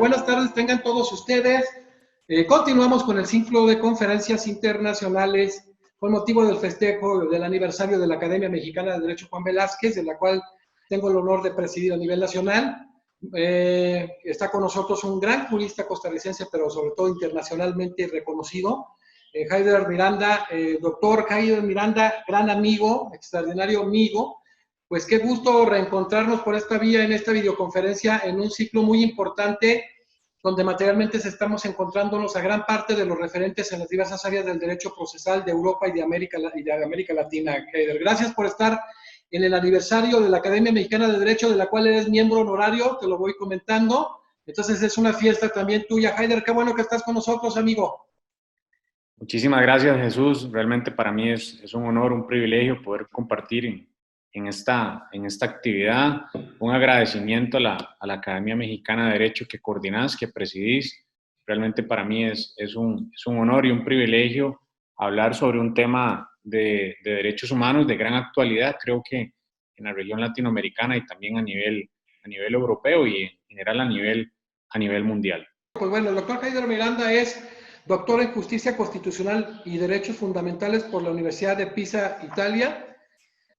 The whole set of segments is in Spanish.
Buenas tardes, tengan todos ustedes. Continuamos con el ciclo de conferencias internacionales con motivo del festejo del aniversario de la Academia Mexicana de Derecho Juan Velázquez, de la cual tengo el honor de presidir a nivel nacional. Está con nosotros un gran jurista costarricense, pero sobre todo internacionalmente reconocido, Haider Miranda, doctor Haider Miranda, gran amigo, extraordinario amigo. Pues qué gusto reencontrarnos por esta vía en esta videoconferencia en un ciclo muy importante donde materialmente estamos encontrándonos a gran parte de los referentes en las diversas áreas del derecho procesal de Europa y de América Latina. Heider, gracias por estar en el aniversario de la Academia Mexicana de Derecho, de la cual eres miembro honorario, te lo voy comentando. Entonces es una fiesta también tuya. Heider, qué bueno que estás con nosotros, amigo. Muchísimas gracias, Jesús. Realmente para mí es un honor, un privilegio poder compartir en esta actividad. Un agradecimiento a la Academia Mexicana de Derecho que coordinás, que presidís. Realmente para mí es un honor y un privilegio hablar sobre un tema de derechos humanos de gran actualidad. Creo que en la región latinoamericana y también a nivel europeo y en general a nivel mundial. Pues bueno, el doctor Haider Miranda es doctor en Justicia Constitucional y Derechos Fundamentales por la Universidad de Pisa, Italia.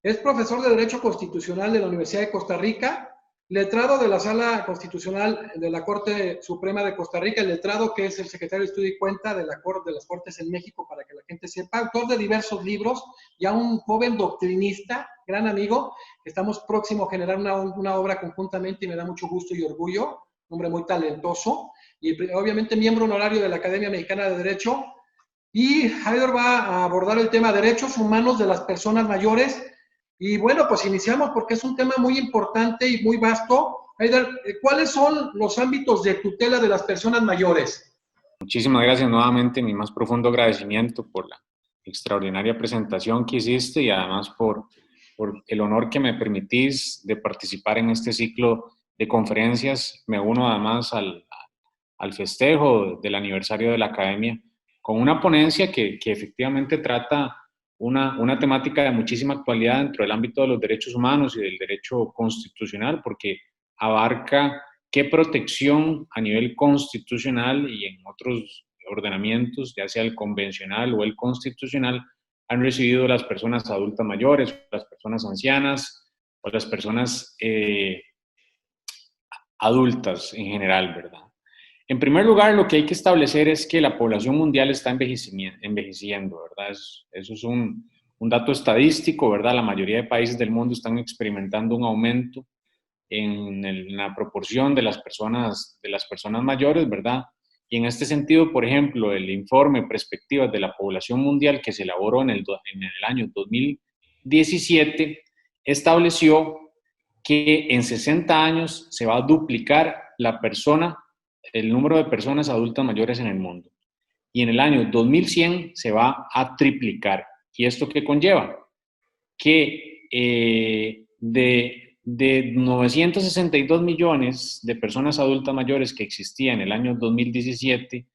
Es profesor de Derecho Constitucional de la Universidad de Costa Rica, letrado de la Sala Constitucional de la Corte Suprema de Costa Rica, el letrado que es el secretario de Estudio y Cuenta de las Cortes en México, para que la gente sepa, autor de diversos libros, ya un joven doctrinista, gran amigo. Estamos próximos a generar una obra conjuntamente y me da mucho gusto y orgullo, un hombre muy talentoso, y obviamente miembro honorario de la Academia Mexicana de Derecho. Y Haider va a abordar el tema de derechos humanos de las personas mayores. Y bueno, pues iniciamos porque es un tema muy importante y muy vasto. Haider, ¿cuáles son los ámbitos de tutela de las personas mayores? Muchísimas gracias nuevamente, mi más profundo agradecimiento por la extraordinaria presentación que hiciste y además por el honor que me permitís de participar en este ciclo de conferencias. Me uno además al festejo del aniversario de la Academia con una ponencia que efectivamente trata una temática de muchísima actualidad dentro del ámbito de los derechos humanos y del derecho constitucional, porque abarca qué protección a nivel constitucional y en otros ordenamientos, ya sea el convencional o el constitucional, han recibido las personas adultas mayores, las personas ancianas o las personas adultas en general, ¿verdad? En primer lugar, lo que hay que establecer es que la población mundial está envejeciendo, ¿verdad? Eso es un dato estadístico, ¿verdad? La mayoría de países del mundo están experimentando un aumento en la proporción de las personas mayores, ¿verdad? Y en este sentido, por ejemplo, el informe Perspectivas de la Población Mundial que se elaboró en el año 2017 estableció que en 60 años se va a duplicar el número de personas adultas mayores en el mundo. Y en el año 2100 se va a triplicar. ¿Y esto qué conlleva? Que de 962 millones de personas adultas mayores que existía en el año 2017,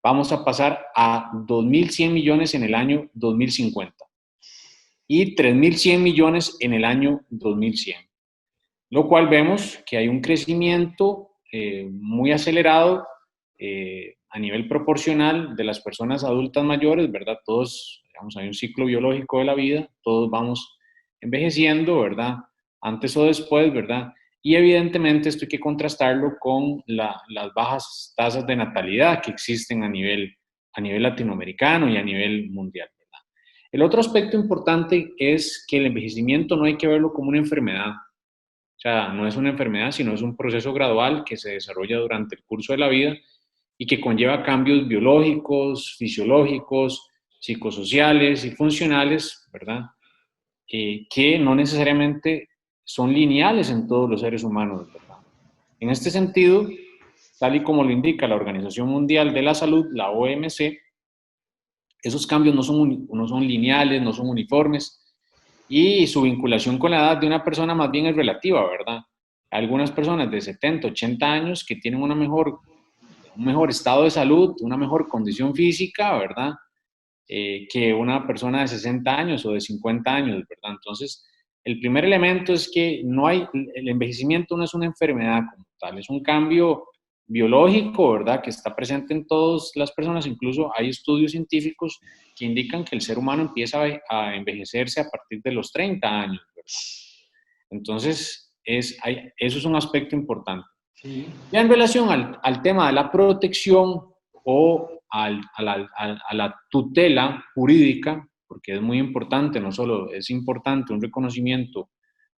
vamos a pasar a 2.100 millones en el año 2050 y 3.100 millones en el año 2100. Lo cual vemos que hay un crecimiento muy acelerado a nivel proporcional de las personas adultas mayores, ¿verdad? Todos, digamos, hay un ciclo biológico de la vida, todos vamos envejeciendo, ¿verdad? Antes o después, ¿verdad? Y evidentemente esto hay que contrastarlo con las bajas tasas de natalidad que existen a nivel latinoamericano y a nivel mundial, ¿verdad? El otro aspecto importante es que el envejecimiento no hay que verlo como una enfermedad. O sea, no es una enfermedad, sino es un proceso gradual que se desarrolla durante el curso de la vida y que conlleva cambios biológicos, fisiológicos, psicosociales y funcionales, ¿verdad? Que no necesariamente son lineales en todos los seres humanos, ¿verdad? En este sentido, tal y como lo indica la Organización Mundial de la Salud, la OMC, esos cambios no son lineales, no son uniformes, y su vinculación con la edad de una persona más bien es relativa, ¿verdad? Algunas personas de 70, 80 años que tienen un mejor estado de salud, una mejor condición física, ¿verdad? Que una persona de 60 años o de 50 años, ¿verdad? Entonces, el primer elemento es que el envejecimiento no es una enfermedad como tal, es un cambio biológico, ¿verdad?, que está presente en todas las personas. Incluso hay estudios científicos que indican que el ser humano empieza a envejecerse a partir de los 30 años, ¿verdad? Entonces, eso es un aspecto importante. Sí. Ya en relación al tema de la protección o a la tutela jurídica, porque es muy importante, no solo es importante un reconocimiento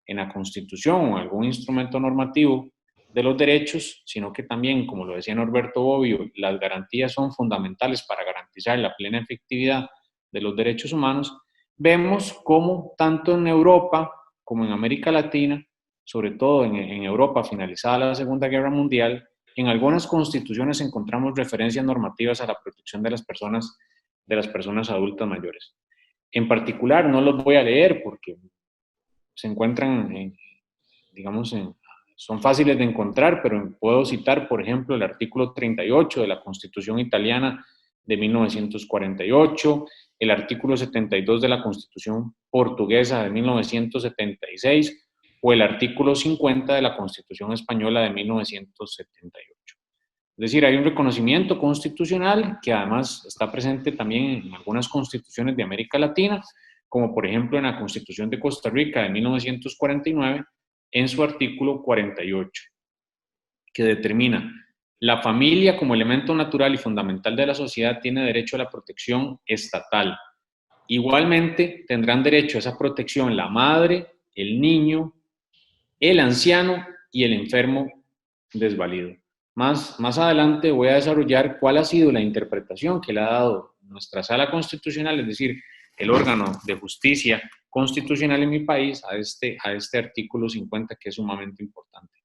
en la Constitución o algún instrumento normativo de los derechos, sino que también, como lo decía Norberto Bobbio, las garantías son fundamentales para garantizar la plena efectividad de los derechos humanos. Vemos cómo tanto en Europa como en América Latina, sobre todo en Europa finalizada la Segunda Guerra Mundial, en algunas constituciones encontramos referencias normativas a la protección de las personas adultas mayores. En particular, no los voy a leer porque se encuentran, digamos, son fáciles de encontrar, pero puedo citar, por ejemplo, el artículo 38 de la Constitución italiana de 1948, el artículo 72 de la Constitución portuguesa de 1976 o el artículo 50 de la Constitución española de 1978. Es decir, hay un reconocimiento constitucional que además está presente también en algunas constituciones de América Latina, como por ejemplo en la Constitución de Costa Rica de 1949, en su artículo 48, que determina: la familia como elemento natural y fundamental de la sociedad tiene derecho a la protección estatal. Igualmente tendrán derecho a esa protección la madre, el niño, el anciano y el enfermo desvalido. Más adelante voy a desarrollar cuál ha sido la interpretación que le ha dado nuestra Sala Constitucional, es decir, el órgano de justicia constitucional en mi país, a este artículo 50, que es sumamente importante.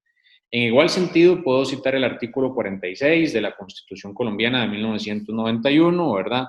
En igual sentido, puedo citar el artículo 46 de la Constitución colombiana de 1991, ¿verdad?,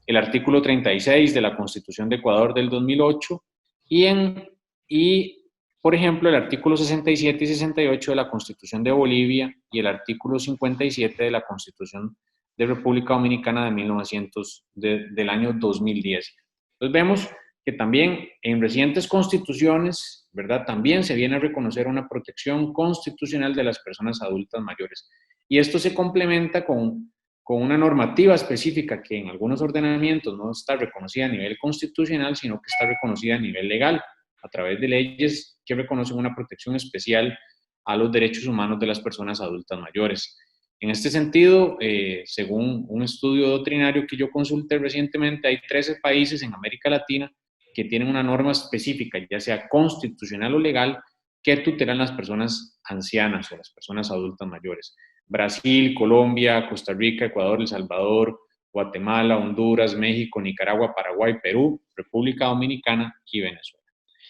el artículo 36 de la Constitución de Ecuador del 2008 y por ejemplo, el artículo 67 y 68 de la Constitución de Bolivia y el artículo 57 de la Constitución de República Dominicana del año 2010. Entonces vemos que también en recientes constituciones, ¿verdad?, también se viene a reconocer una protección constitucional de las personas adultas mayores. Y esto se complementa con una normativa específica que en algunos ordenamientos no está reconocida a nivel constitucional, sino que está reconocida a nivel legal, a través de leyes que reconocen una protección especial a los derechos humanos de las personas adultas mayores. En este sentido, según un estudio doctrinario que yo consulté recientemente, hay 13 países en América Latina que tienen una norma específica, ya sea constitucional o legal, que tutelan las personas ancianas o las personas adultas mayores. Brasil, Colombia, Costa Rica, Ecuador, El Salvador, Guatemala, Honduras, México, Nicaragua, Paraguay, Perú, República Dominicana y Venezuela.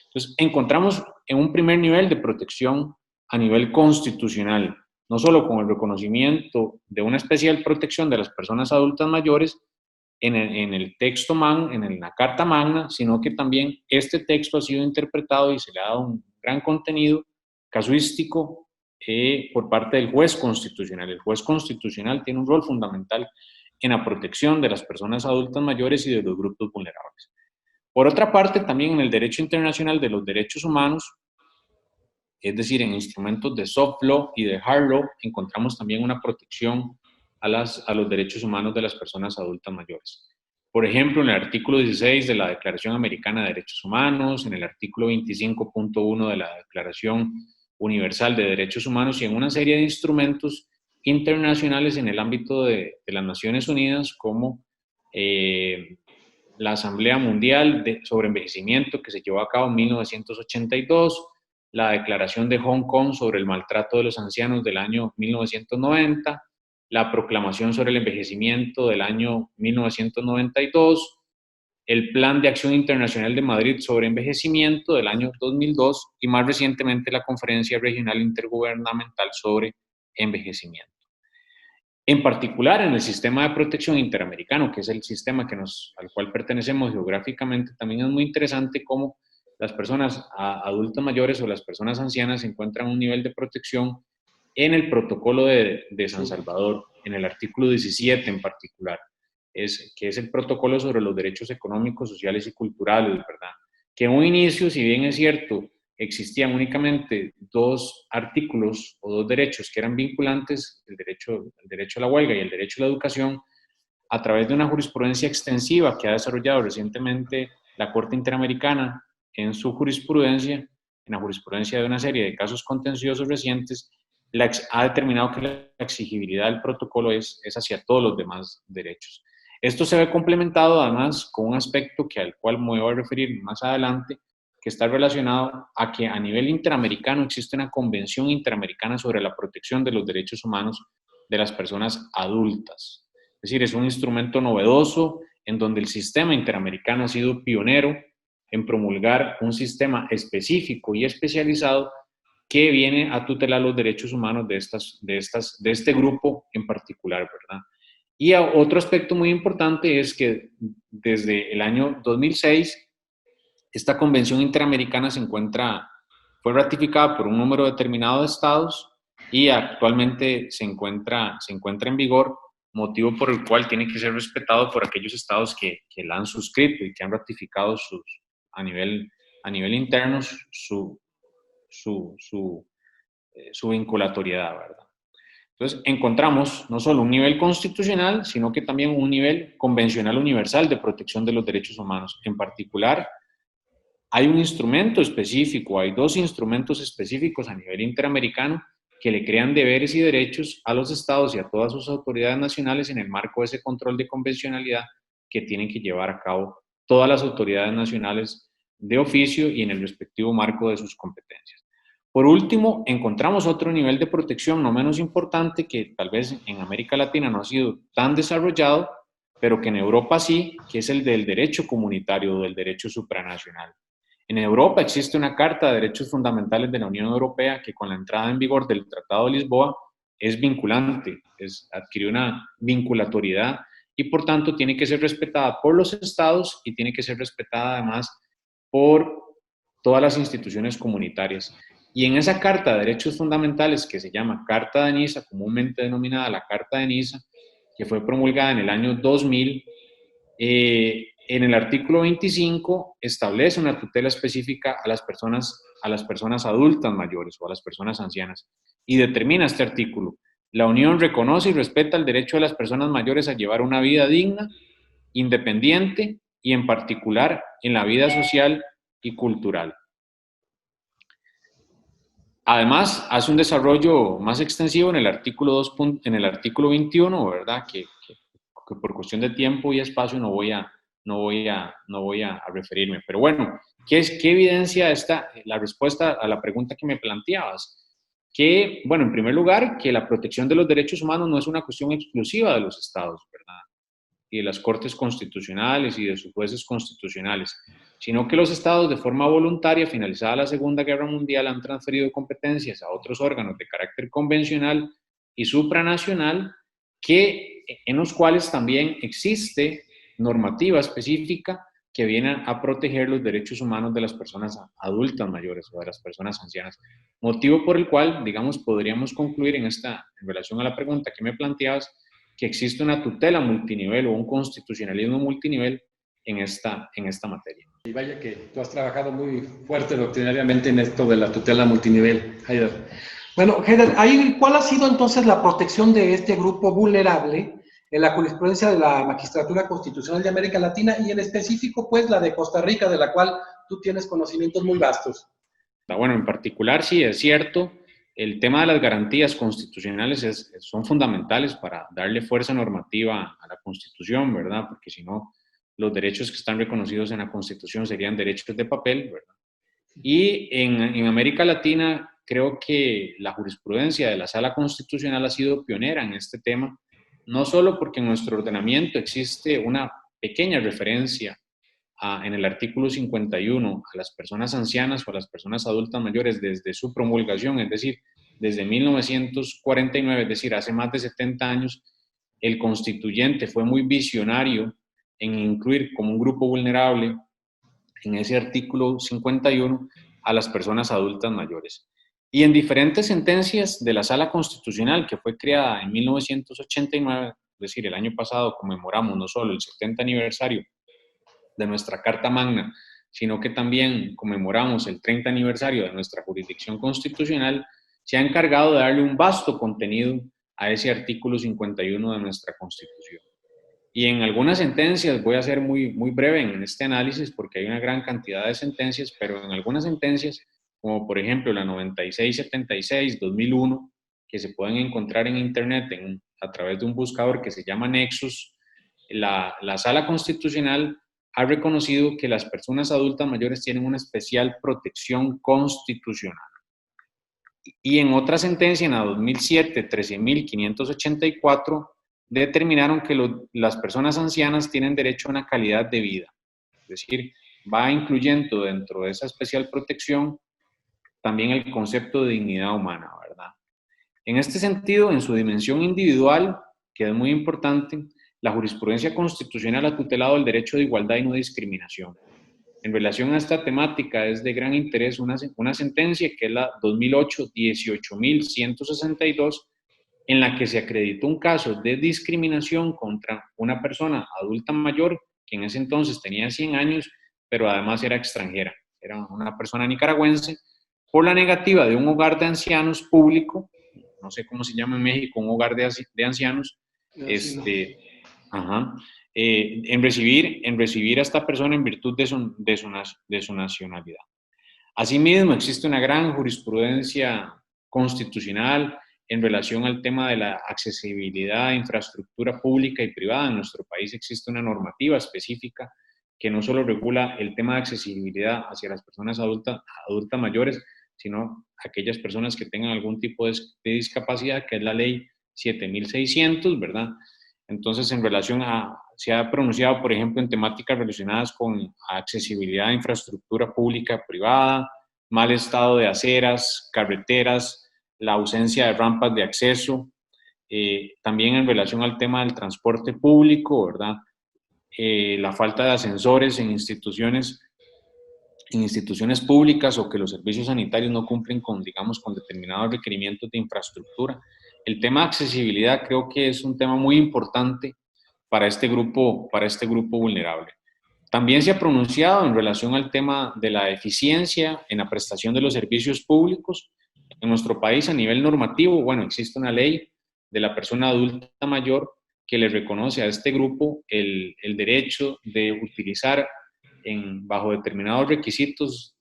Entonces, encontramos en un primer nivel de protección a nivel constitucional, no solo con el reconocimiento de una especial protección de las personas adultas mayores en el texto en la Carta Magna, sino que también este texto ha sido interpretado y se le ha dado un gran contenido casuístico por parte del juez constitucional. El juez constitucional tiene un rol fundamental en la protección de las personas adultas mayores y de los grupos vulnerables. Por otra parte, también en el derecho internacional de los derechos humanos, es decir, en instrumentos de soft law y de hard law, encontramos también una protección a los derechos humanos de las personas adultas mayores. Por ejemplo, en el artículo 16 de la Declaración Americana de Derechos Humanos, en el artículo 25.1 de la Declaración Universal de Derechos Humanos y en una serie de instrumentos internacionales en el ámbito de las Naciones Unidas, como la Asamblea Mundial sobre Envejecimiento, que se llevó a cabo en 1982, la Declaración de Hong Kong sobre el maltrato de los ancianos del año 1990, la Proclamación sobre el Envejecimiento del año 1992, el Plan de Acción Internacional de Madrid sobre Envejecimiento del año 2002 y más recientemente la Conferencia Regional Intergubernamental sobre Envejecimiento. En particular, en el sistema de protección interamericano, que es el sistema al cual pertenecemos geográficamente, también es muy interesante cómo las personas adultas mayores o las personas ancianas encuentran un nivel de protección en el protocolo de San Salvador, en el artículo 17 en particular, que es el protocolo sobre los derechos económicos, sociales y culturales, ¿verdad? Que en un inicio, si bien es cierto, existían únicamente dos artículos o dos derechos que eran vinculantes, el derecho a la huelga y el derecho a la educación, a través de una jurisprudencia extensiva que ha desarrollado recientemente la Corte Interamericana en su jurisprudencia, en la jurisprudencia de una serie de casos contenciosos recientes, ha determinado que la exigibilidad del protocolo es hacia todos los demás derechos. Esto se ve complementado además con un aspecto al cual me voy a referir más adelante, que está relacionado a que a nivel interamericano existe una convención interamericana sobre la protección de los derechos humanos de las personas adultas. Es decir, es un instrumento novedoso en donde el sistema interamericano ha sido pionero en promulgar un sistema específico y especializado que viene a tutelar los derechos humanos de este grupo en particular, ¿verdad? Y otro aspecto muy importante es que desde el año 2006, esta convención interamericana fue ratificada por un número determinado de estados y actualmente se encuentra en vigor, motivo por el cual tiene que ser respetado por aquellos estados que la han suscrito y que han ratificado a nivel interno su vinculatoriedad, ¿verdad? Entonces, encontramos no solo un nivel constitucional, sino que también un nivel convencional universal de protección de los derechos humanos. En particular, hay un instrumento específico, hay dos instrumentos específicos a nivel interamericano que le crean deberes y derechos a los estados y a todas sus autoridades nacionales en el marco de ese control de convencionalidad que tienen que llevar a cabo todas las autoridades nacionales de oficio y en el respectivo marco de sus competencias. Por último, encontramos otro nivel de protección no menos importante que tal vez en América Latina no ha sido tan desarrollado, pero que en Europa sí, que es el del derecho comunitario o del derecho supranacional. En Europa existe una Carta de Derechos Fundamentales de la Unión Europea que con la entrada en vigor del Tratado de Lisboa es vinculante, adquirió una vinculatoriedad y por tanto tiene que ser respetada por los estados y tiene que ser respetada además por todas las instituciones comunitarias. Y en esa Carta de Derechos Fundamentales, que se llama Carta de Niza, comúnmente denominada la Carta de Niza, que fue promulgada en el año 2000, en el artículo 25 establece una tutela específica a las personas adultas mayores o a las personas ancianas y determina este artículo: la Unión reconoce y respeta el derecho de las personas mayores a llevar una vida digna, independiente y en particular en la vida social y cultural. Además, hace un desarrollo más extensivo en el artículo 21, ¿verdad? Que por cuestión de tiempo y espacio no voy a referirme. Pero bueno, ¿qué evidencia la respuesta a la pregunta que me planteabas? Que, bueno, en primer lugar, que la protección de los derechos humanos no es una cuestión exclusiva de los estados, ¿verdad? Y de las cortes constitucionales y de sus jueces constitucionales, sino que los estados de forma voluntaria, finalizada la Segunda Guerra Mundial, han transferido competencias a otros órganos de carácter convencional y supranacional en los cuales también existe normativa específica que viene a proteger los derechos humanos de las personas adultas mayores o de las personas ancianas. Motivo por el cual, digamos, podríamos concluir en relación a la pregunta que me planteabas, que existe una tutela multinivel o un constitucionalismo multinivel en esta materia. Y vaya que tú has trabajado muy fuerte doctrinariamente en esto de la tutela multinivel, Haider. Bueno, Haider, ¿cuál ha sido entonces la protección de este grupo vulnerable en la jurisprudencia de la Magistratura Constitucional de América Latina y en específico, pues, la de Costa Rica, de la cual tú tienes conocimientos muy vastos? Bueno, en particular, sí, es cierto. El tema de las garantías constitucionales son fundamentales para darle fuerza normativa a la Constitución, ¿verdad? Porque si no, los derechos que están reconocidos en la Constitución serían derechos de papel, ¿verdad? Y en América Latina creo que la jurisprudencia de la Sala Constitucional ha sido pionera en este tema, no solo porque en nuestro ordenamiento existe una pequeña referencia en el artículo 51 a las personas ancianas o a las personas adultas mayores desde su promulgación, es decir, desde 1949, es decir, hace más de 70 años, el constituyente fue muy visionario en incluir como un grupo vulnerable en ese artículo 51 a las personas adultas mayores. Y en diferentes sentencias de la Sala Constitucional, que fue creada en 1989, es decir, el año pasado conmemoramos no solo el 70 aniversario de nuestra Carta Magna, sino que también conmemoramos el 30 aniversario de nuestra jurisdicción constitucional, se ha encargado de darle un vasto contenido a ese artículo 51 de nuestra Constitución. Y en algunas sentencias, voy a ser muy breve en este análisis porque hay una gran cantidad de sentencias, pero en algunas sentencias, como por ejemplo la 9676, 2001, que se pueden encontrar en internet a través de un buscador que se llama Nexus, la Sala Constitucional ha reconocido que las personas adultas mayores tienen una especial protección constitucional. Y en otra sentencia, en la 2007, 13.584, determinaron que las personas ancianas tienen derecho a una calidad de vida. Es decir, va incluyendo dentro de esa especial protección también el concepto de dignidad humana, ¿verdad? En este sentido, en su dimensión individual, que es muy importante, la jurisprudencia constitucional ha tutelado el derecho de igualdad y no discriminación. En relación a esta temática es de gran interés una sentencia que es la 2008 18.162, en la que se acreditó un caso de discriminación contra una persona adulta mayor que en ese entonces tenía 100 años, pero además era extranjera. Era una persona nicaragüense por la negativa de un hogar de ancianos público, no sé cómo se llama en México, un hogar de ancianos, en recibir a esta persona en virtud de su nacionalidad. Asimismo, existe una gran jurisprudencia constitucional en relación al tema de la accesibilidad a infraestructura pública y privada. En nuestro país existe una normativa específica que no solo regula el tema de accesibilidad hacia las personas adultas mayores, sino aquellas personas que tengan algún tipo de discapacidad, que es la ley 7600, ¿verdad? Entonces, se ha pronunciado, por ejemplo, en temáticas relacionadas con accesibilidad a infraestructura pública privada, mal estado de aceras, carreteras, la ausencia de rampas de acceso, también en relación al tema del transporte público, ¿verdad? La falta de ascensores en instituciones públicas o que los servicios sanitarios no cumplen con determinados requerimientos de infraestructura. El tema de accesibilidad creo que es un tema muy importante para este grupo vulnerable. También se ha pronunciado en relación al tema de la eficiencia en la prestación de los servicios públicos. En nuestro país, a nivel normativo, bueno, existe una ley de la persona adulta mayor que le reconoce a este grupo el derecho de utilizar bajo determinados requisitos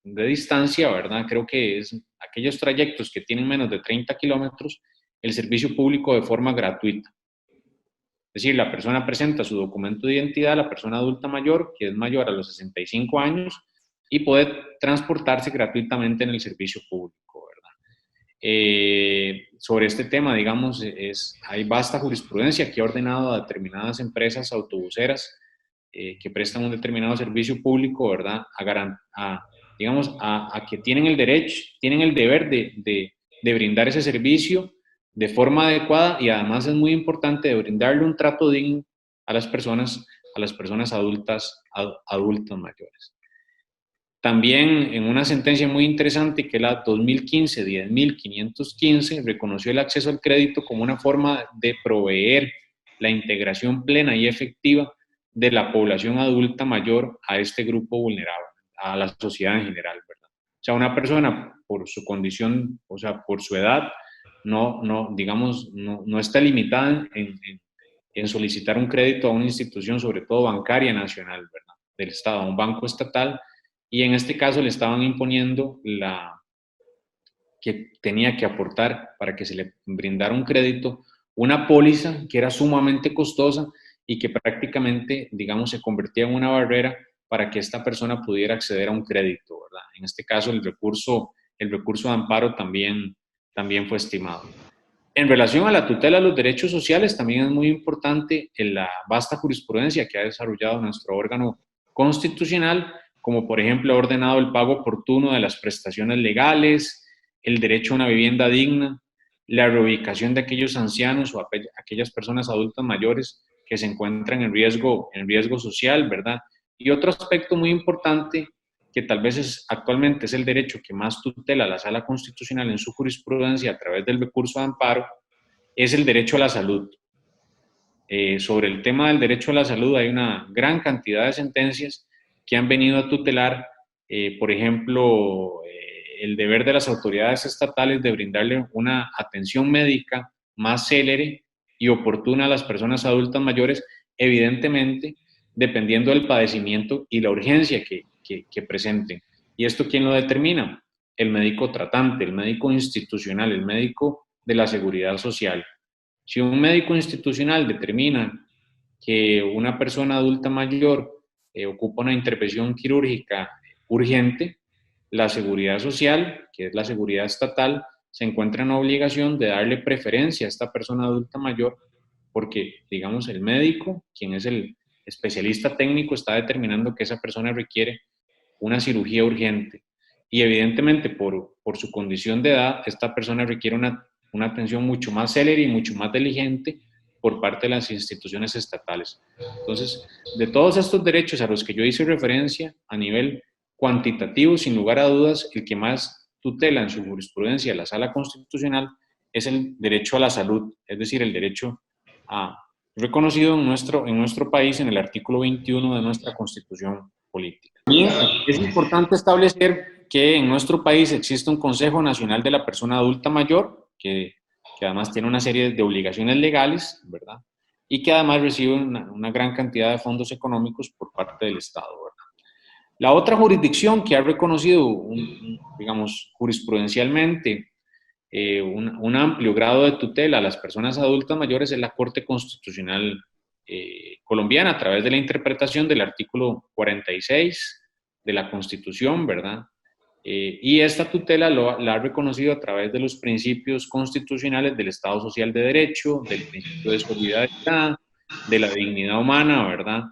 de distancia, ¿verdad? Creo que es aquellos trayectos que tienen menos de 30 kilómetros, el servicio público de forma gratuita. Es decir, la persona presenta su documento de identidad, la persona adulta mayor, que es mayor a los 65 años, y puede transportarse gratuitamente en el servicio público, ¿verdad? Sobre este tema, digamos, hay vasta jurisprudencia que ha ordenado a determinadas empresas autobuseras que prestan un determinado servicio público, ¿verdad? A que tienen el derecho, tienen el deber de brindar ese servicio de forma adecuada y además es muy importante de brindarle un trato digno a las personas adultas mayores. También en una sentencia muy interesante que es la 2015, 10.515, reconoció el acceso al crédito como una forma de proveer la integración plena y efectiva de la población adulta mayor a este grupo vulnerable, a la sociedad en general, ¿verdad? O sea, una persona por su condición, o sea, por su edad, no está limitada en solicitar un crédito a una institución, sobre todo bancaria nacional, ¿verdad? Del Estado, a un banco estatal, y en este caso le estaban imponiendo que tenía que aportar para que se le brindara un crédito, una póliza que era sumamente costosa y que prácticamente, se convertía en una barrera para que esta persona pudiera acceder a un crédito, ¿verdad? En este caso, el recurso de amparo también fue estimado. En relación a la tutela de los derechos sociales, también es muy importante la vasta jurisprudencia que ha desarrollado nuestro órgano constitucional, como por ejemplo ha ordenado el pago oportuno de las prestaciones legales, el derecho a una vivienda digna, la reubicación de aquellos ancianos o aquellas personas adultas mayores que se encuentran en riesgo social, ¿verdad? Y otro aspecto muy importante que tal vez actualmente es el derecho que más tutela la Sala Constitucional en su jurisprudencia a través del recurso de amparo, es el derecho a la salud. Sobre el tema del derecho a la salud hay una gran cantidad de sentencias que han venido a tutelar, por ejemplo, el deber de las autoridades estatales de brindarle una atención médica más célere y oportuna a las personas adultas mayores, evidentemente, dependiendo del padecimiento y la urgencia que presenten. ¿Y esto quién lo determina? El médico tratante, el médico institucional, el médico de la seguridad social. Si un médico institucional determina que una persona adulta mayor ocupa una intervención quirúrgica urgente, la seguridad social, que es la seguridad estatal, se encuentra en la obligación de darle preferencia a esta persona adulta mayor porque, digamos, el médico, quien es el especialista técnico, está determinando que esa persona requiere una cirugía urgente. Y evidentemente, por su condición de edad, esta persona requiere una atención mucho más célere y mucho más diligente por parte de las instituciones estatales. Entonces, de todos estos derechos a los que yo hice referencia a nivel cuantitativo, sin lugar a dudas, el que más tutela en su jurisprudencia la Sala Constitucional es el derecho a la salud, es decir, el derecho reconocido en nuestro país en el artículo 21 de nuestra Constitución Política. También es importante establecer que en nuestro país existe un Consejo Nacional de la Persona Adulta Mayor, que además tiene una serie de obligaciones legales, ¿verdad? Y que además recibe una gran cantidad de fondos económicos por parte del Estado, ¿verdad? La otra jurisdicción que ha reconocido, digamos, jurisprudencialmente, un amplio grado de tutela a las personas adultas mayores es la Corte Constitucional colombiana a través de la interpretación del artículo 46 de la Constitución, ¿verdad? Y esta tutela la ha reconocido a través de los principios constitucionales del Estado Social de Derecho, del principio de solidaridad, de la dignidad humana, ¿verdad?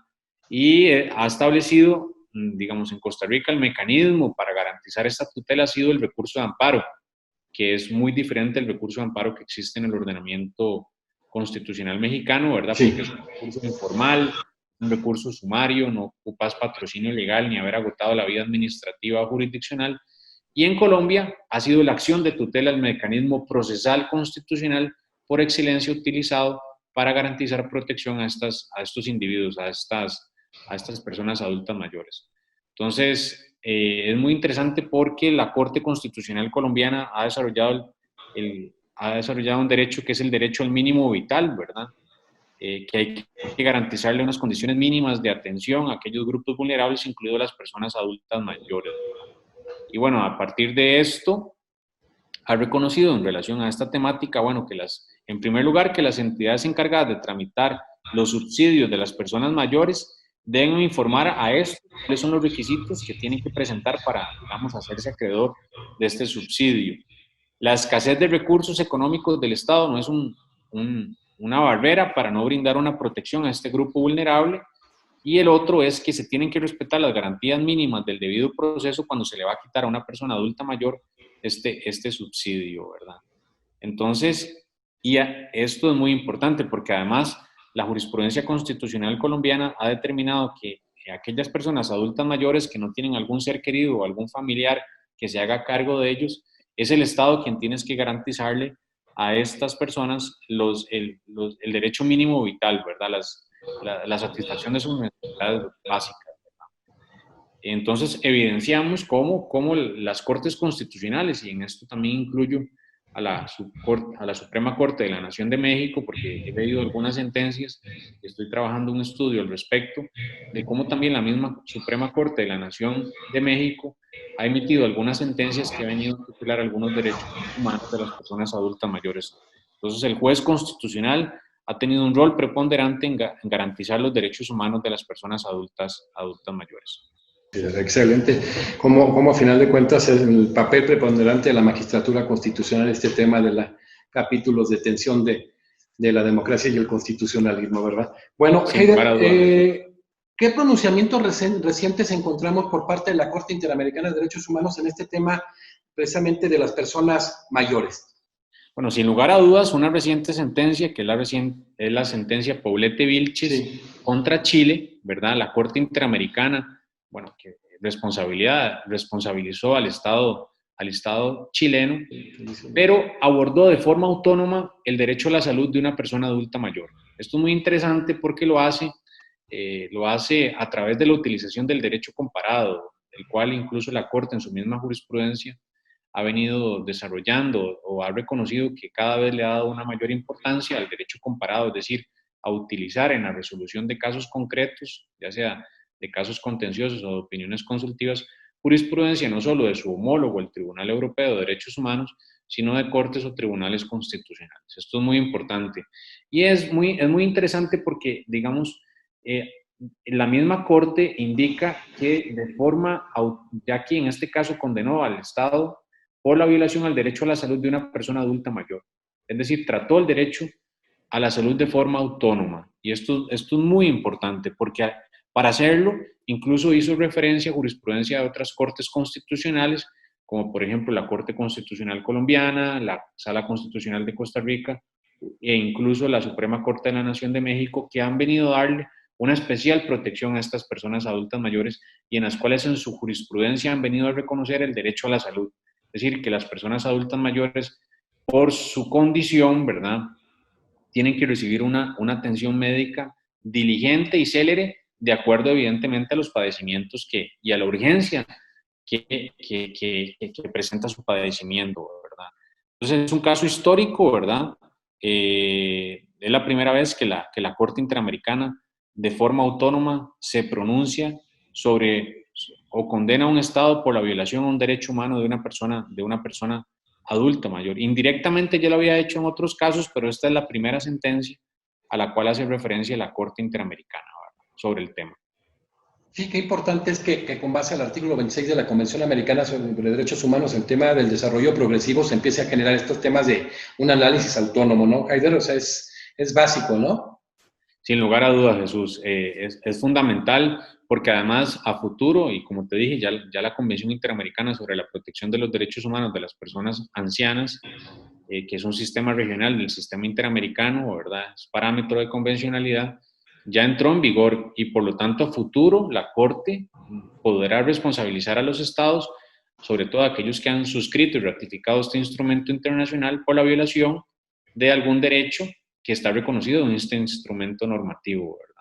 Y ha establecido, digamos, en Costa Rica el mecanismo para garantizar esta tutela ha sido el recurso de amparo, que es muy diferente al recurso de amparo que existe en el ordenamiento constitucional mexicano, ¿verdad? Sí. Porque es un recurso informal, un recurso sumario, no ocupas patrocinio legal ni haber agotado la vía administrativa o jurisdiccional. Y en Colombia ha sido la acción de tutela el mecanismo procesal constitucional por excelencia utilizado para garantizar protección a estos individuos, a estas personas adultas mayores. Entonces, es muy interesante porque la Corte Constitucional colombiana ha desarrollado un derecho que es el derecho al mínimo vital, ¿verdad? Que hay que garantizarle unas condiciones mínimas de atención a aquellos grupos vulnerables, incluidas las personas adultas mayores, ¿verdad? Y bueno, a partir de esto, ha reconocido en relación a esta temática, bueno, en primer lugar, que las entidades encargadas de tramitar los subsidios de las personas mayores deben informar a esto cuáles son los requisitos que tienen que presentar para, digamos, hacerse acreedor de este subsidio. La escasez de recursos económicos del Estado no es una barrera para no brindar una protección a este grupo vulnerable. Y el otro es que se tienen que respetar las garantías mínimas del debido proceso cuando se le va a quitar a una persona adulta mayor este subsidio, ¿verdad? Entonces, esto es muy importante porque además la jurisprudencia constitucional colombiana ha determinado que aquellas personas adultas mayores que no tienen algún ser querido o algún familiar que se haga cargo de ellos, es el Estado quien tiene que garantizarle a estas personas el derecho mínimo vital, ¿verdad? La satisfacción de sus necesidades básicas. Entonces, evidenciamos cómo las Cortes Constitucionales, y en esto también incluyo a la Suprema Corte de la Nación de México, porque he leído algunas sentencias y estoy trabajando un estudio al respecto, de cómo también la misma Suprema Corte de la Nación de México ha emitido algunas sentencias que han venido a tutelar algunos derechos humanos de las personas adultas mayores. Entonces, el juez constitucional ha tenido un rol preponderante en garantizar los derechos humanos de las personas adultas mayores. Excelente. Como a final de cuentas es el papel preponderante de la magistratura constitucional este tema de los capítulos de tensión de la democracia y el constitucionalismo, ¿verdad? Bueno, Heider, ¿qué pronunciamientos recientes encontramos por parte de la Corte Interamericana de Derechos Humanos en este tema precisamente de las personas mayores? Bueno, sin lugar a dudas, una reciente sentencia, que es la sentencia Poblete Vilches, sí, contra Chile, ¿verdad? La Corte Interamericana, bueno, que responsabilizó al Estado chileno, pero abordó de forma autónoma el derecho a la salud de una persona adulta mayor. Esto es muy interesante porque lo hace lo hace a través de la utilización del derecho comparado, el cual incluso la Corte en su misma jurisprudencia ha venido desarrollando o ha reconocido que cada vez le ha dado una mayor importancia al derecho comparado, es decir, a utilizar en la resolución de casos concretos, ya sea de casos contenciosos o de opiniones consultivas, jurisprudencia no solo de su homólogo, el Tribunal Europeo de Derechos Humanos, sino de cortes o tribunales constitucionales. Esto es muy importante. Y es muy interesante porque, digamos, la misma Corte indica que de forma, ya que en este caso condenó al Estado por la violación al derecho a la salud de una persona adulta mayor. Es decir, trató el derecho a la salud de forma autónoma. Y esto es muy importante porque para hacerlo incluso hizo referencia a jurisprudencia de otras cortes constitucionales, como por ejemplo la Corte Constitucional Colombiana, la Sala Constitucional de Costa Rica e incluso la Suprema Corte de la Nación de México, que han venido a darle una especial protección a estas personas adultas mayores y en las cuales en su jurisprudencia han venido a reconocer el derecho a la salud. Es decir, que las personas adultas mayores, por su condición, ¿verdad?, tienen que recibir una atención médica diligente y célere, de acuerdo evidentemente a los padecimientos y a la urgencia que presenta su padecimiento, ¿verdad? Entonces es un caso histórico, ¿verdad? Es la primera vez que la Corte Interamericana de forma autónoma se pronuncia sobre o condena a un Estado por la violación a un derecho humano de una persona adulta mayor. Indirectamente ya lo había hecho en otros casos, pero esta es la primera sentencia a la cual hace referencia la Corte Interamericana, ¿verdad?, sobre el tema. Sí, qué importante es que con base al artículo 26 de la Convención Americana sobre Derechos Humanos, el tema del desarrollo progresivo se empiece a generar estos temas de un análisis autónomo, ¿no, Haider? O sea, es básico, ¿no? Sin lugar a dudas, Jesús, es fundamental porque además a futuro, y como te dije, ya la Convención Interamericana sobre la Protección de los Derechos Humanos de las Personas Ancianas, que es un sistema regional del sistema interamericano, ¿verdad?, es parámetro de convencionalidad, ya entró en vigor y por lo tanto a futuro la Corte podrá responsabilizar a los estados, sobre todo a aquellos que han suscrito y ratificado este instrumento internacional, por la violación de algún derecho que está reconocido en este instrumento normativo, ¿verdad?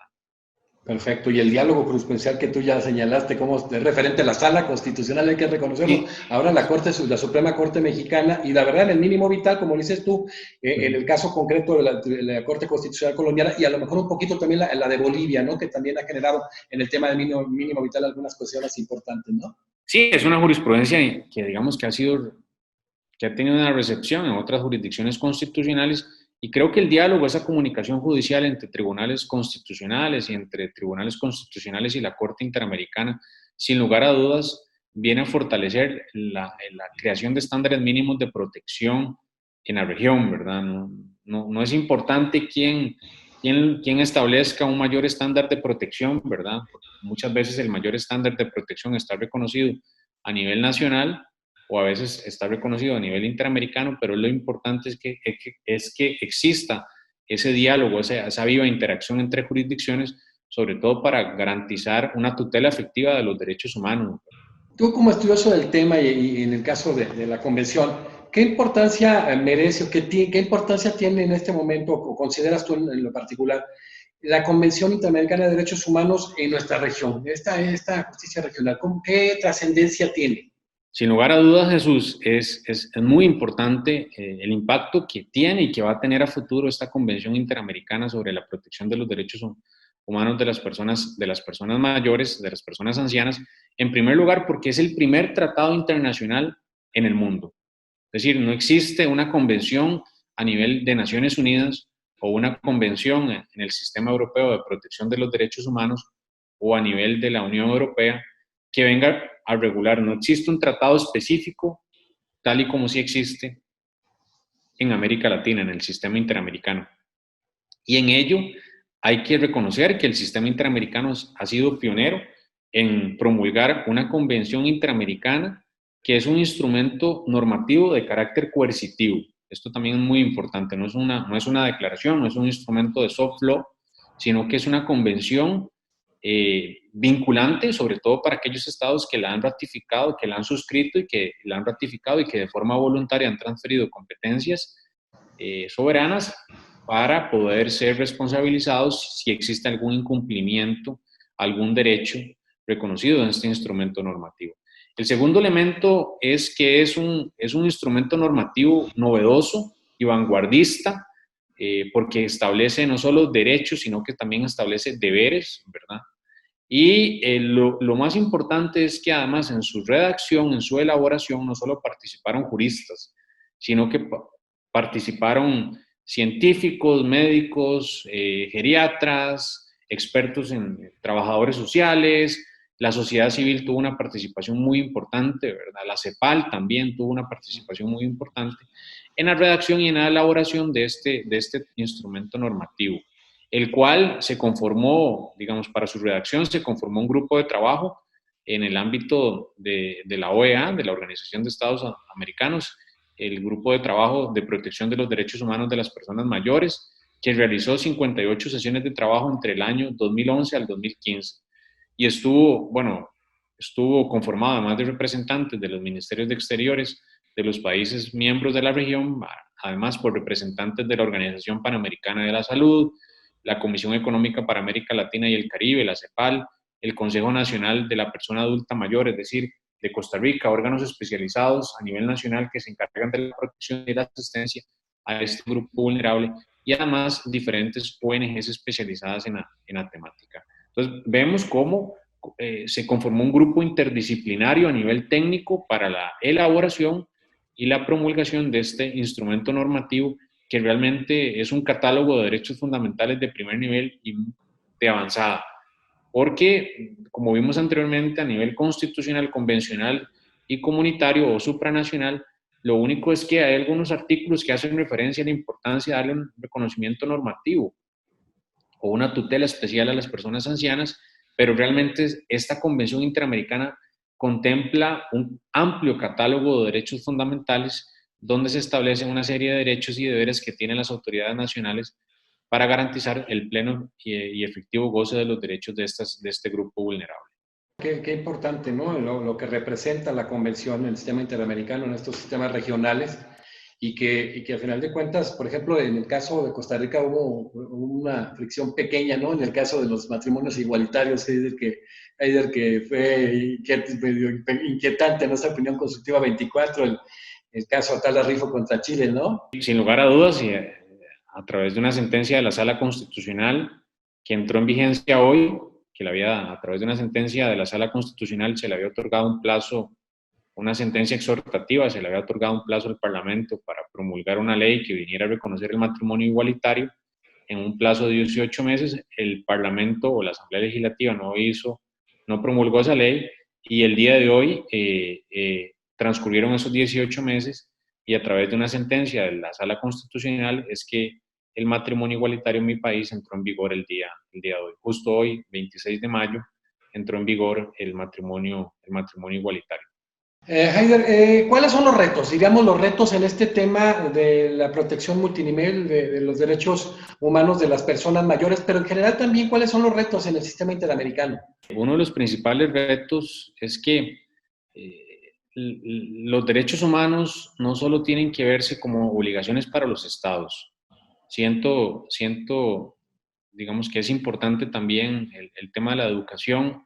Perfecto. Y el diálogo jurisprudencial que tú ya señalaste como es referente a la Sala Constitucional, hay que reconocerlo. Sí. Ahora la Suprema Corte Mexicana, y la verdad, en el mínimo vital, como dices tú, en el caso concreto de la Corte Constitucional Colombiana, y a lo mejor un poquito también la de Bolivia, ¿no?, que también ha generado en el tema del mínimo vital algunas cuestiones importantes, ¿no? Sí, es una jurisprudencia que digamos que ha tenido una recepción en otras jurisdicciones constitucionales, y creo que el diálogo, esa comunicación judicial entre tribunales constitucionales y entre tribunales constitucionales y la Corte Interamericana, sin lugar a dudas, viene a fortalecer la creación de estándares mínimos de protección en la región, ¿verdad? No es importante quién establezca un mayor estándar de protección, ¿verdad? Porque muchas veces el mayor estándar de protección está reconocido a nivel nacional, o a veces está reconocido a nivel interamericano, pero lo importante es que exista ese diálogo, esa viva interacción entre jurisdicciones, sobre todo para garantizar una tutela efectiva de los derechos humanos. Tú como estudioso del tema y en el caso de la convención, ¿qué importancia merece o qué importancia tiene en este momento, o consideras tú en lo particular, la Convención Interamericana de Derechos Humanos en nuestra región, esta justicia regional? ¿Qué trascendencia tiene? Sin lugar a dudas, Jesús, es muy importante el impacto que tiene y que va a tener a futuro esta Convención Interamericana sobre la protección de los derechos humanos de las personas mayores, de las personas ancianas, en primer lugar porque es el primer tratado internacional en el mundo. Es decir, no existe una convención a nivel de Naciones Unidas o una convención en el Sistema Europeo de Protección de los Derechos Humanos o a nivel de la Unión Europea que venga a regular. No existe un tratado específico, tal y como sí existe en América Latina, en el sistema interamericano. Y en ello hay que reconocer que el sistema interamericano ha sido pionero en promulgar una convención interamericana que es un instrumento normativo de carácter coercitivo. Esto también es muy importante, no es una declaración, no es un instrumento de soft law, sino que es una convención vinculante, sobre todo para aquellos estados que la han ratificado, que la han suscrito y que la han ratificado y que de forma voluntaria han transferido competencias soberanas para poder ser responsabilizados si existe algún incumplimiento, algún derecho reconocido en este instrumento normativo. El segundo elemento es que es un instrumento normativo novedoso y vanguardista, porque establece no solo derechos, sino que también establece deberes, ¿verdad? Y lo más importante es que además en su redacción, en su elaboración, no solo participaron juristas, sino que participaron científicos, médicos, geriatras, expertos en trabajadores sociales. La sociedad civil tuvo una participación muy importante, ¿verdad? La CEPAL también tuvo una participación muy importante en la redacción y en la elaboración de este instrumento normativo, el cual se conformó, digamos, para su redacción, se conformó un grupo de trabajo en el ámbito de la OEA, de la Organización de Estados Americanos, el grupo de trabajo de protección de los derechos humanos de las personas mayores, que realizó 58 sesiones de trabajo entre el año 2011 al 2015. Y estuvo conformado además de representantes de los ministerios de Exteriores de los países miembros de la región, además por representantes de la Organización Panamericana de la Salud, la Comisión Económica para América Latina y el Caribe, la CEPAL, el Consejo Nacional de la Persona Adulta Mayor, es decir, de Costa Rica, órganos especializados a nivel nacional que se encargan de la protección y la asistencia a este grupo vulnerable, y además diferentes ONGs especializadas en la temática. Entonces, vemos cómo se conformó un grupo interdisciplinario a nivel técnico para la elaboración y la promulgación de este instrumento normativo, que realmente es un catálogo de derechos fundamentales de primer nivel y de avanzada. Porque, como vimos anteriormente, a nivel constitucional, convencional y comunitario o supranacional, lo único es que hay algunos artículos que hacen referencia a la importancia de darle un reconocimiento normativo o una tutela especial a las personas ancianas, pero realmente esta Convención Interamericana contempla un amplio catálogo de derechos fundamentales donde se establecen una serie de derechos y deberes que tienen las autoridades nacionales para garantizar el pleno y efectivo goce de los derechos de este grupo vulnerable. Qué importante, ¿no? Lo que representa la convención en el sistema interamericano, en estos sistemas regionales, y que al final de cuentas, por ejemplo, en el caso de Costa Rica hubo una fricción pequeña, ¿no? En el caso de los matrimonios igualitarios, Heider, que fue medio inquietante, ¿no? Esa opinión consultiva 24, el caso Atala Rifo contra Chile, ¿no? Sin lugar a dudas, y a través de una sentencia de la Sala Constitucional que entró en vigencia hoy, a través de una sentencia de la Sala Constitucional se le había otorgado un plazo, una sentencia exhortativa, se le había otorgado un plazo al Parlamento para promulgar una ley que viniera a reconocer el matrimonio igualitario en un plazo de 18 meses. El Parlamento o la Asamblea Legislativa no promulgó esa ley, y el día de hoy transcurrieron esos 18 meses, y a través de una sentencia de la Sala Constitucional es que el matrimonio igualitario en mi país entró en vigor el día de hoy. Justo hoy, 26 de mayo, entró en vigor el matrimonio igualitario. Heider, ¿cuáles son los retos? Digamos, los retos en este tema de la protección multinivel de los derechos humanos de las personas mayores, pero en general también, ¿cuáles son los retos en el sistema interamericano? Uno de los principales retos es que los derechos humanos no solo tienen que verse como obligaciones para los estados. Siento, digamos, que es importante también el tema de la educación,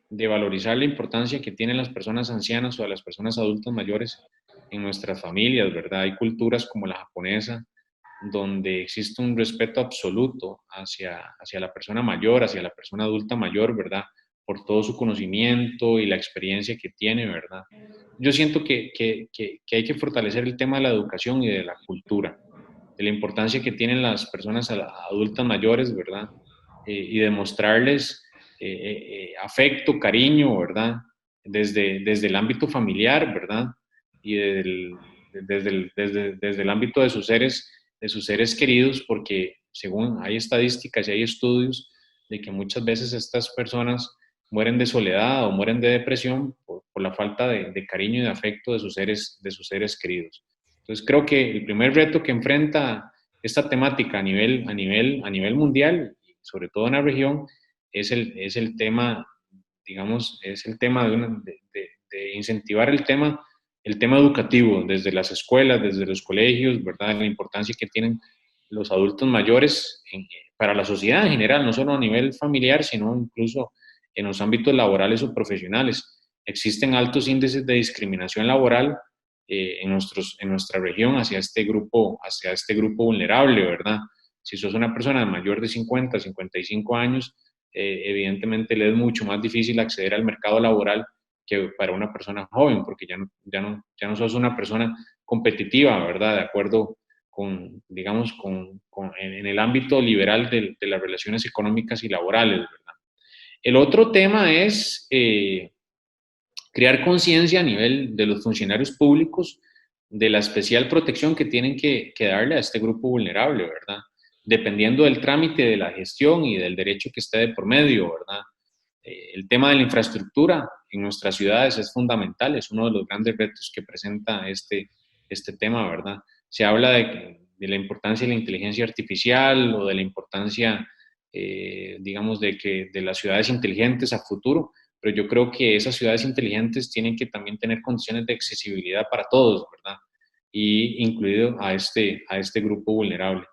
de valorizar la importancia que tienen las personas ancianas o las personas adultas mayores en nuestras familias, ¿verdad? Hay culturas como la japonesa, donde existe un respeto absoluto hacia la persona mayor, hacia la persona adulta mayor, ¿verdad? Por todo su conocimiento y la experiencia que tiene, ¿verdad? Yo siento que hay que fortalecer el tema de la educación y de la cultura, de la importancia que tienen las personas adultas mayores, ¿verdad? Y demostrarles afecto, cariño, ¿verdad? Desde el ámbito familiar, ¿verdad? Y desde el ámbito de sus seres queridos, porque según hay estadísticas y hay estudios de que muchas veces estas personas mueren de soledad o mueren de depresión por la falta de cariño y de afecto de sus seres queridos. Entonces creo que el primer reto que enfrenta esta temática a nivel mundial, y sobre todo en la región, es el tema, digamos, es el tema de incentivar el tema educativo desde las escuelas, desde los colegios, ¿verdad? La importancia que tienen los adultos mayores para la sociedad en general, no solo a nivel familiar, sino incluso en los ámbitos laborales o profesionales. Existen altos índices de discriminación laboral en nuestra región hacia este grupo vulnerable, ¿verdad? Si sos una persona mayor de 50, 55 años, evidentemente le es mucho más difícil acceder al mercado laboral que para una persona joven, porque ya no sos una persona competitiva, ¿verdad? De acuerdo con, digamos, en el ámbito liberal de las relaciones económicas y laborales, ¿verdad? El otro tema es crear conciencia a nivel de los funcionarios públicos de la especial protección que tienen que darle a este grupo vulnerable, ¿verdad? Dependiendo del trámite de la gestión y del derecho que esté de por medio, ¿verdad? El tema de la infraestructura en nuestras ciudades es fundamental, es uno de los grandes retos que presenta este tema, ¿verdad? Se habla de la importancia de la inteligencia artificial o de la importancia, digamos, de las ciudades inteligentes a futuro, pero yo creo que esas ciudades inteligentes tienen que también tener condiciones de accesibilidad para todos, ¿verdad? Y incluido a este grupo vulnerable.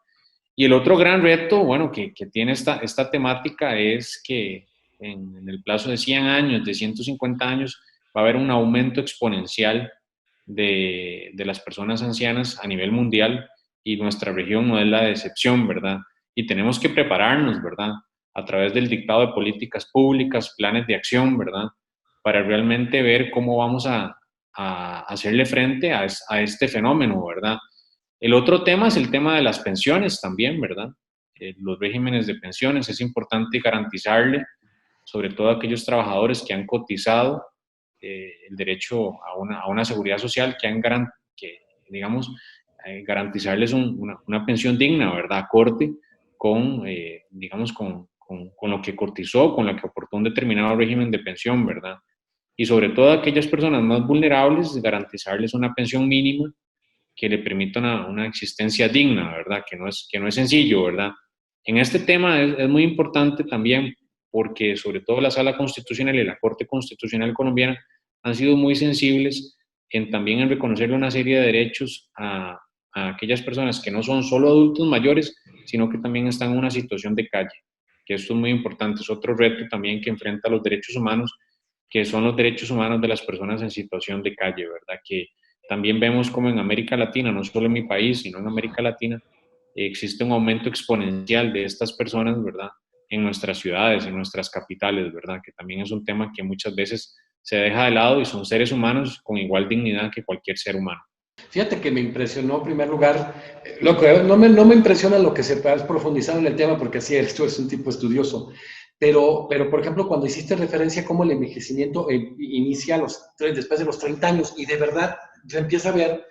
Y el otro gran reto, bueno, que tiene esta temática es que en el plazo de 100 años, de 150 años, va a haber un aumento exponencial de las personas ancianas a nivel mundial y nuestra región no es la excepción, ¿verdad? Y tenemos que prepararnos, ¿verdad? A través del dictado de políticas públicas, planes de acción, ¿verdad? Para realmente ver cómo vamos a hacerle frente a este fenómeno, ¿verdad? El otro tema es el tema de las pensiones también, ¿verdad? Los regímenes de pensiones, es importante garantizarle, sobre todo a aquellos trabajadores que han cotizado el derecho a una seguridad social, que digamos, garantizarles una pensión digna, ¿verdad? Acorde con, digamos, con lo que cotizó, con lo que aportó un determinado régimen de pensión, ¿verdad? Y sobre todo a aquellas personas más vulnerables, garantizarles una pensión mínima que le permita una existencia digna, ¿verdad? Que no es sencillo, ¿verdad? En este tema es muy importante también porque sobre todo la Sala Constitucional y la Corte Constitucional colombiana han sido muy sensibles también en reconocerle una serie de derechos a aquellas personas que no son solo adultos mayores, sino que también están en una situación de calle, que esto es muy importante, es otro reto también que enfrenta los derechos humanos, que son los derechos humanos de las personas en situación de calle, ¿verdad? Que también vemos como en América Latina, no solo en mi país, sino en América Latina, existe un aumento exponencial de estas personas, ¿verdad? En nuestras ciudades, en nuestras capitales, ¿verdad? Que también es un tema que muchas veces se deja de lado y son seres humanos con igual dignidad que cualquier ser humano. Fíjate que me impresionó, en primer lugar, no me impresiona lo que se has profundizado en el tema, porque así eres, tú eres un tipo estudioso, pero por ejemplo, cuando hiciste referencia a cómo el envejecimiento inicia después de los 30 años, y de verdad se empieza a ver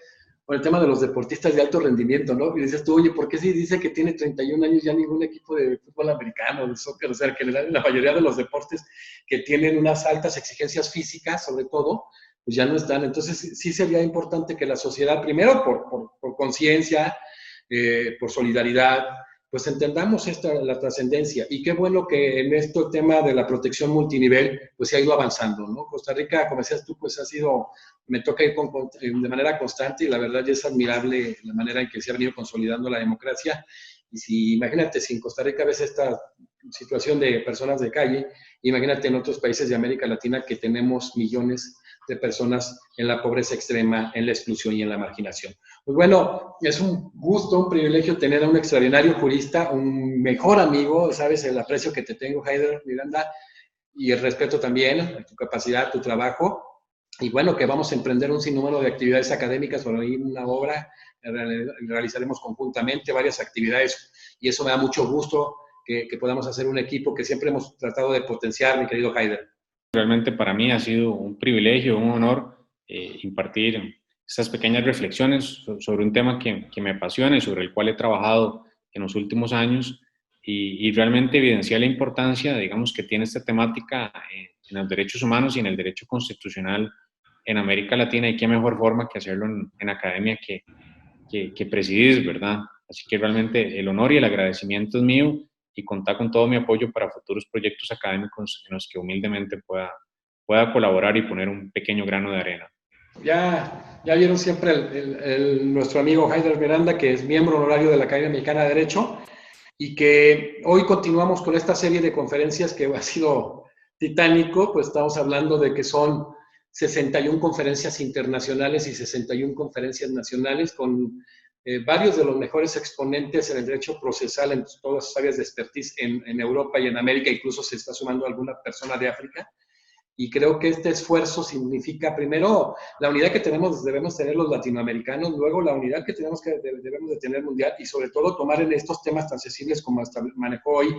con el tema de los deportistas de alto rendimiento, ¿no? Y dices tú, oye, ¿por qué si dice que tiene 31 años ya ningún equipo de fútbol americano, de soccer, o sea, que la mayoría de los deportes que tienen unas altas exigencias físicas, sobre todo, pues ya no están. Entonces sí sería importante que la sociedad, primero por conciencia, por solidaridad, pues entendamos la trascendencia. Y qué bueno que en este tema de la protección multinivel, pues se ha ido avanzando, ¿no? Costa Rica, como decías tú, pues ha sido, me toca ir de manera constante y la verdad ya es admirable la manera en que se ha venido consolidando la democracia. Y si, imagínate, si en Costa Rica ves esta situación de personas de calle, imagínate en otros países de América Latina que tenemos millones de personas en la pobreza extrema, en la exclusión y en la marginación. Pues bueno, es un gusto, un privilegio tener a un extraordinario jurista, un mejor amigo, sabes el aprecio que te tengo, Haider Miranda, y el respeto también a tu capacidad, tu trabajo. Y bueno, que vamos a emprender un sinnúmero de actividades académicas, por ahí una obra, realizaremos conjuntamente varias actividades y eso me da mucho gusto que podamos hacer un equipo que siempre hemos tratado de potenciar, mi querido Haider. Realmente para mí ha sido un privilegio, un honor impartir estas pequeñas reflexiones sobre un tema que me apasiona y sobre el cual he trabajado en los últimos años y realmente evidenciar la importancia, digamos, que tiene esta temática en los derechos humanos y en el derecho constitucional en América Latina y qué mejor forma que hacerlo en academia que presidís, ¿verdad? Así que realmente el honor y el agradecimiento es mío y contar con todo mi apoyo para futuros proyectos académicos en los que humildemente pueda colaborar y poner un pequeño grano de arena. Ya Ya vieron siempre nuestro amigo Heider Miranda, que es miembro honorario de la Academia Mexicana de Derecho, y que hoy continuamos con esta serie de conferencias que ha sido titánico, pues estamos hablando de que son 61 conferencias internacionales y 61 conferencias nacionales con varios de los mejores exponentes en el derecho procesal en todas las áreas de expertise en Europa y en América, incluso se está sumando alguna persona de África. Y creo que este esfuerzo significa, primero, la unidad que debemos tener los latinoamericanos, luego la unidad que debemos de tener mundial y sobre todo tomar en estos temas tan sensibles como hasta manejó hoy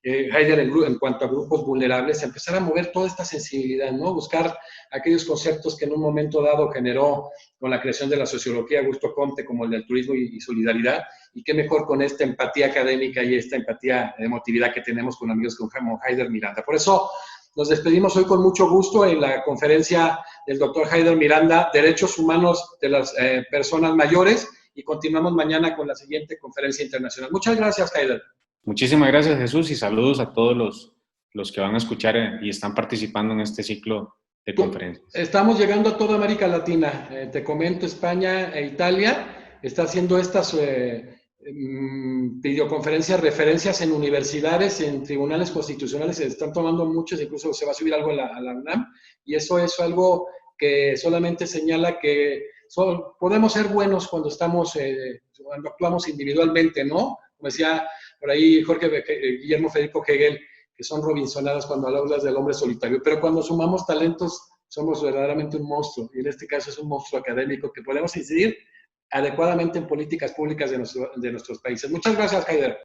Heider en cuanto a grupos vulnerables, empezar a mover toda esta sensibilidad, ¿no? Buscar aquellos conceptos que en un momento dado generó con la creación de la sociología Augusto Comte, como el del turismo y solidaridad, y qué mejor con esta empatía académica y esta empatía de emotividad que tenemos con amigos como Heider Miranda. Por eso nos despedimos hoy con mucho gusto en la conferencia del doctor Heider Miranda, Derechos Humanos de las Personas Mayores, y continuamos mañana con la siguiente conferencia internacional. Muchas gracias, Heider. Muchísimas gracias, Jesús, y saludos a todos los que van a escuchar y están participando en este ciclo de conferencias. Estamos llegando a toda América Latina. Te comento, España e Italia está haciendo estas videoconferencias, referencias en universidades, en tribunales constitucionales, se están tomando muchos, incluso se va a subir algo a la UNAM, y eso es algo que solamente señala que podemos ser buenos cuando cuando actuamos individualmente, ¿no? Como decía por ahí Guillermo Federico Hegel, que son robinsonadas cuando hablas del hombre solitario, pero cuando sumamos talentos somos verdaderamente un monstruo, y en este caso es un monstruo académico que podemos incidir adecuadamente en políticas públicas de nuestros países. Muchas gracias, Heider.